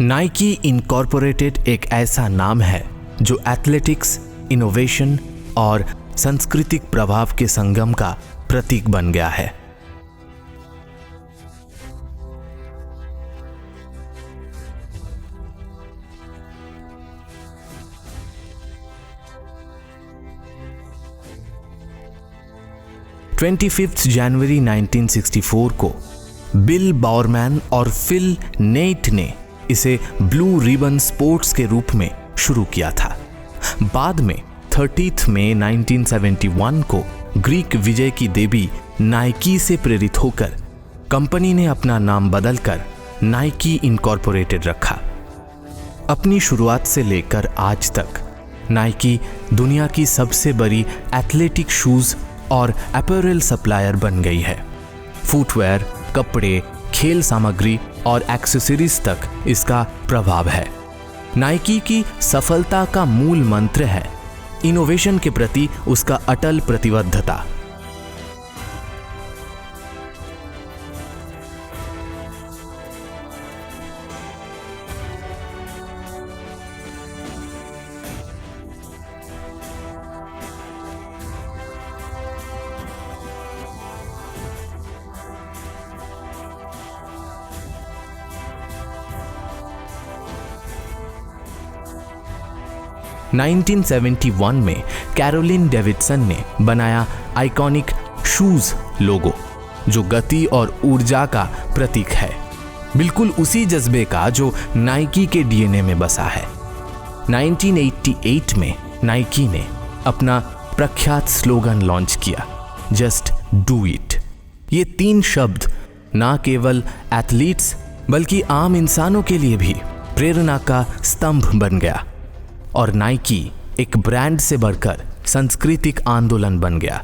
Nike incorporated एक ऐसा नाम है जो एथलेटिक्स, इनोवेशन और सांस्कृतिक प्रभाव के संगम का प्रतीक बन गया है। जनवरी 1964 को बिल बाउरमैन और फिल नेट ने इसे ब्लू रिबन स्पोर्ट्स के रूप में शुरू किया था। बाद में 30 मई 1971 को ग्रीक विजय की देवी नाइकी से प्रेरित होकर कंपनी ने अपना नाम बदलकर नाइकी इनकॉर्पोरेटेड रखा। अपनी शुरुआत से लेकर आज तक नाइकी दुनिया की सबसे बड़ी एथलेटिक शूज और अपैरल सप्लायर बन गई है। फुटवेयर, कपड़े, खेल सामग्री और एक्सेसरीज तक इसका प्रभाव है। नाइकी की सफलता का मूल मंत्र है इनोवेशन के प्रति उसका अटल प्रतिबद्धता। नाइनटीन 1971 में कैरोलिन डेविडसन ने बनाया आइकॉनिक शूज लोगो, जो गति और ऊर्जा का प्रतीक है, बिल्कुल उसी जज्बे का जो नाइकी के डीएनए में बसा है। 1988 में नाइकी ने अपना प्रख्यात स्लोगन लॉन्च किया, जस्ट डू इट। ये 3 शब्द ना केवल एथलीट्स बल्कि आम इंसानों के लिए भी प्रेरणा का स्तंभ बन गया और नाइकी एक ब्रांड से बढ़कर सांस्कृतिक आंदोलन बन गया।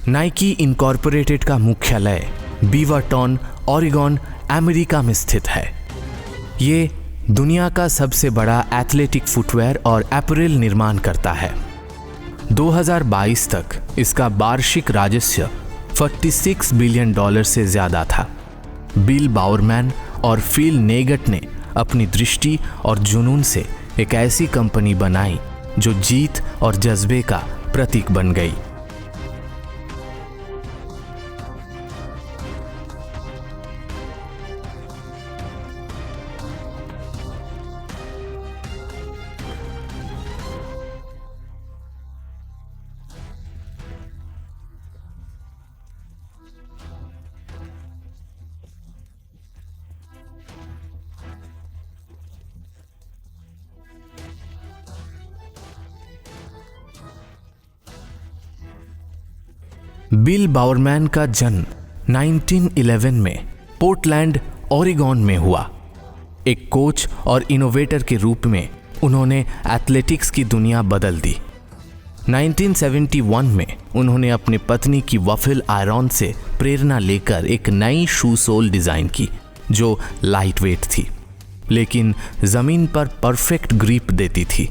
नाइकी इनकॉर्पोरेटेड का मुख्यालय बीवरटन, ओरेगन, अमेरिका में स्थित है। ये दुनिया का सबसे बड़ा एथलेटिक फुटवेयर और अपैरल निर्माण करता है। 2022 तक इसका वार्षिक राजस्व $46 बिलियन से ज्यादा था। बिल बाउरमैन और फिल नेगट ने अपनी दृष्टि और जुनून से एक ऐसी कंपनी बनाई जो जीत और जज्बे का प्रतीक बन गई। बिल बाउरमैन का जन्म 1911 में पोर्टलैंड, ओरेगन में हुआ। एक कोच और इनोवेटर के रूप में उन्होंने एथलेटिक्स की दुनिया बदल दी। 1971 में उन्होंने अपनी पत्नी की वफिल आयरन से प्रेरणा लेकर एक नई शू सोल डिजाइन की जो लाइट वेट थी लेकिन जमीन पर परफेक्ट ग्रिप देती थी।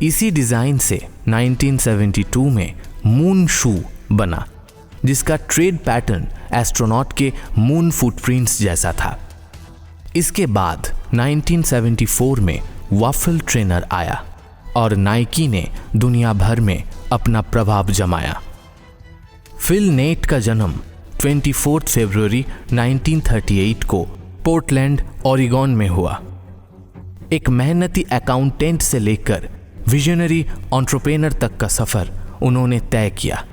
इसी डिजाइन से 1972 में मून शू बना, जिसका ट्रेड पैटर्न एस्ट्रोनॉट के मून फुटप्रिंट्स जैसा था। इसके बाद 1974 में वॉफल ट्रेनर आया और नाइकी ने दुनिया भर में अपना प्रभाव जमाया। फिल नेट का जन्म 24 फरवरी 1938 को पोर्टलैंड, ओरेगन में हुआ। एक मेहनती अकाउंटेंट से लेकर विजनरी एंटरप्रेन्योर तक का सफर उन्होंने तय किया।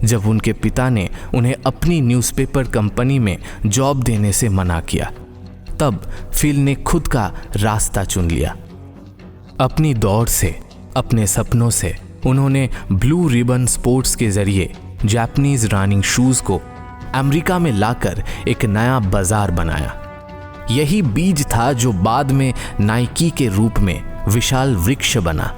जब उनके पिता ने उन्हें अपनी न्यूज़पेपर कंपनी में जॉब देने से मना किया, तब फिल ने खुद का रास्ता चुन लिया। अपनी दौड़ से, अपने सपनों से उन्होंने ब्लू रिबन स्पोर्ट्स के जरिए जापानीज रनिंग शूज को अमेरिका में लाकर एक नया बाजार बनाया। यही बीज था जो बाद में नाइकी के रूप में विशाल वृक्ष बना।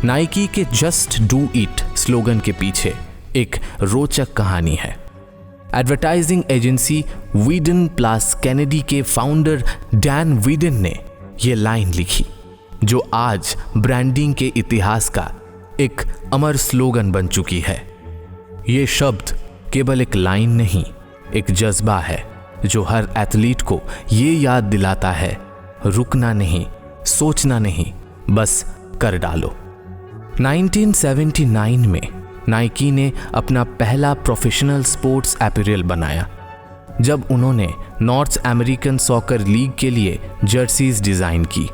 नाइकी के जस्ट डू इट स्लोगन के पीछे एक रोचक कहानी है। एडवर्टाइजिंग एजेंसी वीडन प्लस कैनेडी के फाउंडर डैन वीडन ने यह लाइन लिखी, जो आज ब्रांडिंग के इतिहास का एक अमर स्लोगन बन चुकी है। ये शब्द केवल एक लाइन नहीं, एक जज्बा है जो हर एथलीट को ये याद दिलाता है, रुकना नहीं, सोचना नहीं, बस कर डालो। 1979 में नाइकी ने अपना पहला प्रोफेशनल स्पोर्ट्स अपैरेल बनाया, जब उन्होंने नॉर्थ अमेरिकन सॉकर लीग के लिए जर्सीज डिज़ाइन की।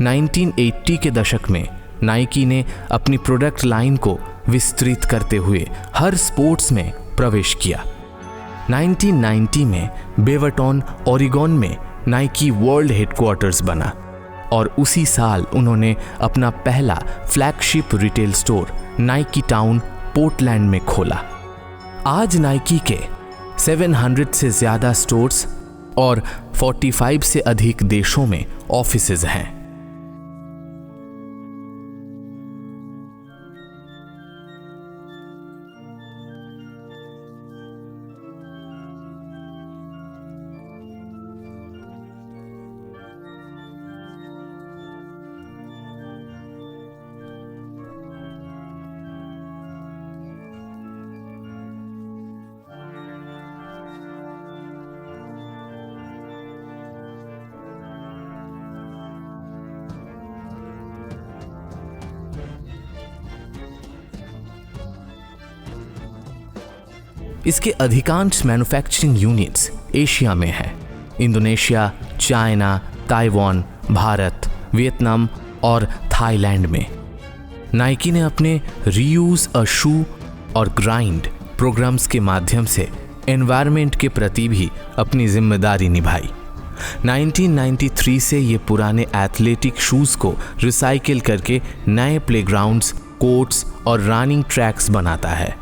1980 के दशक में नाइकी ने अपनी प्रोडक्ट लाइन को विस्तृत करते हुए हर स्पोर्ट्स में प्रवेश किया। 1990 में बेवरटॉन, ओरेगन में नाइकी वर्ल्ड हेडक्वार्टर्स बना और उसी साल उन्होंने अपना पहला flagship retail store Nike town, Portland में खोला। आज नाइकी के 700 से ज़्यादा स्टोर्स और 45 से अधिक देशों में ऑफिसेज हैं। इसके अधिकांश मैन्युफैक्चरिंग यूनिट्स एशिया में हैं। Indonesia, China, Taiwan, Bharat, Vietnam और थाईलैंड में। नाइकी ने अपने रीयूज अ शू और ग्राइंड प्रोग्राम्स के माध्यम से एनवायरनमेंट के प्रति भी अपनी जिम्मेदारी निभाई। 1993 से ये पुराने एथलेटिक शूज़ को रिसाइकिल करके नए प्लेग्राउंड्स, कोर्ट्स और रनिंग ट्रैक्स बनाता है।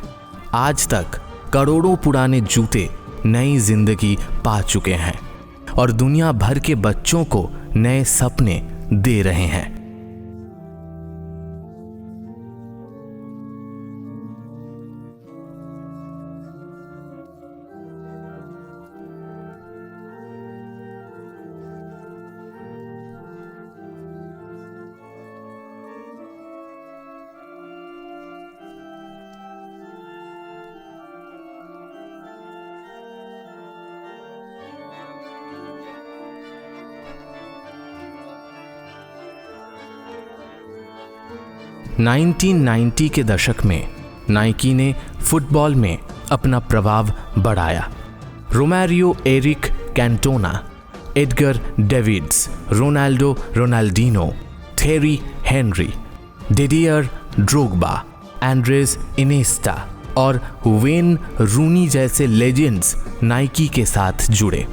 आज तक करोड़ों पुराने जूते नई जिंदगी पा चुके हैं और दुनिया भर के बच्चों को नए सपने दे रहे हैं। $1990 के दशक में नाइकी ने फुटबॉल में अपना प्रभाव बढ़ाया। Romario, Eric Cantona, Edgar Davids, Ronaldo Ronaldinho, Thierry Henry, Didier Drogba, Andres Iniesta और वेन रूनी जैसे लेजेंड्स नाइकी के साथ जुड़े।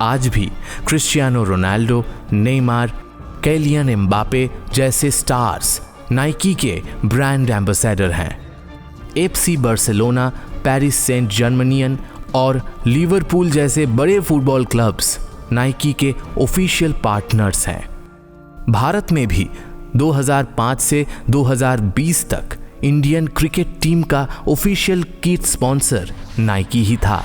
आज भी क्रिस्टियानो रोनाल्डो, नेमार, कैलियन एम्बापे जैसे स्टार्स नाइकी के ब्रांड एम्बेसडर हैं। एफसी बार्सिलोना, पेरिस सेंट जर्मनियन और लिवरपूल जैसे बड़े फुटबॉल क्लब्स नाइकी के ऑफिशियल पार्टनर्स हैं। भारत में भी 2005 से 2020 तक इंडियन क्रिकेट टीम का ऑफिशियल किट स्पॉन्सर नाइकी ही था।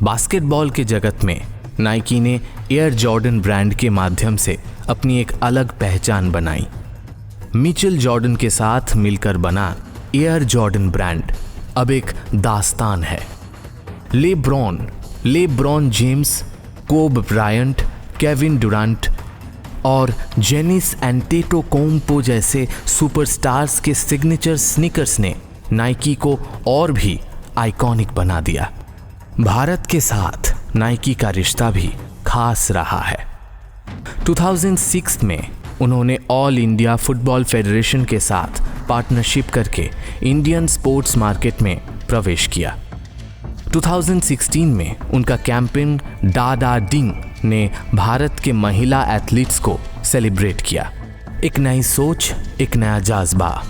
बास्केटबॉल के जगत में नाइकी ने एयर जॉर्डन ब्रांड के माध्यम से अपनी एक अलग पहचान बनाई। मिचेल जॉर्डन के साथ मिलकर बना एयर जॉर्डन ब्रांड अब एक दास्तान है। लेब्रॉन जेम्स, कोब ब्रायंट, केविन डुरांट और जेनिस एंटेटोकोंम्पो जैसे सुपरस्टार्स के सिग्नेचर स्नीकर्स ने नाइकी को और भी आइकॉनिक बना दिया। भारत के साथ नाइकी का रिश्ता भी खास रहा है। 2006 में उन्होंने ऑल इंडिया फुटबॉल फेडरेशन के साथ पार्टनरशिप करके इंडियन स्पोर्ट्स मार्केट में प्रवेश किया। 2016 में उनका कैंपेन डाडा डिंग ने भारत के महिला एथलीट्स को सेलिब्रेट किया। एक नई सोच, एक नया जज्बा।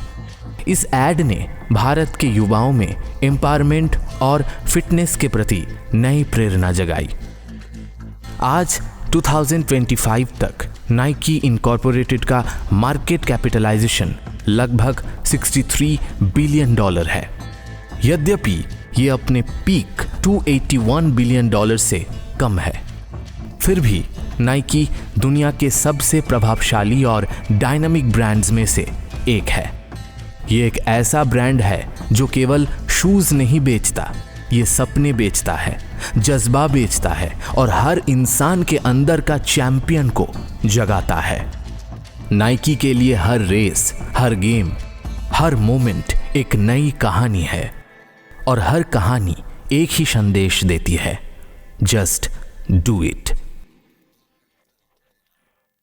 इस एड ने भारत के युवाओं में एम्पावरमेंट और फिटनेस के प्रति नई प्रेरणा जगाई। आज 2025 तक नाइकी इनकॉर्पोरेटेड का मार्केट कैपिटलाइजेशन लगभग $63 बिलियन है। यद्यपि ये अपने पीक $281 बिलियन से कम है, फिर भी नाइकी दुनिया के सबसे प्रभावशाली और डायनामिक ब्रांड्स में से एक है। ये एक ऐसा ब्रांड है जो केवल शूज नहीं बेचता, ये सपने बेचता है, जज्बा बेचता है और हर इंसान के अंदर का चैंपियन को जगाता है। नाइकी के लिए हर रेस, हर गेम, हर मोमेंट एक नई कहानी है और हर कहानी एक ही संदेश देती है, जस्ट डू इट।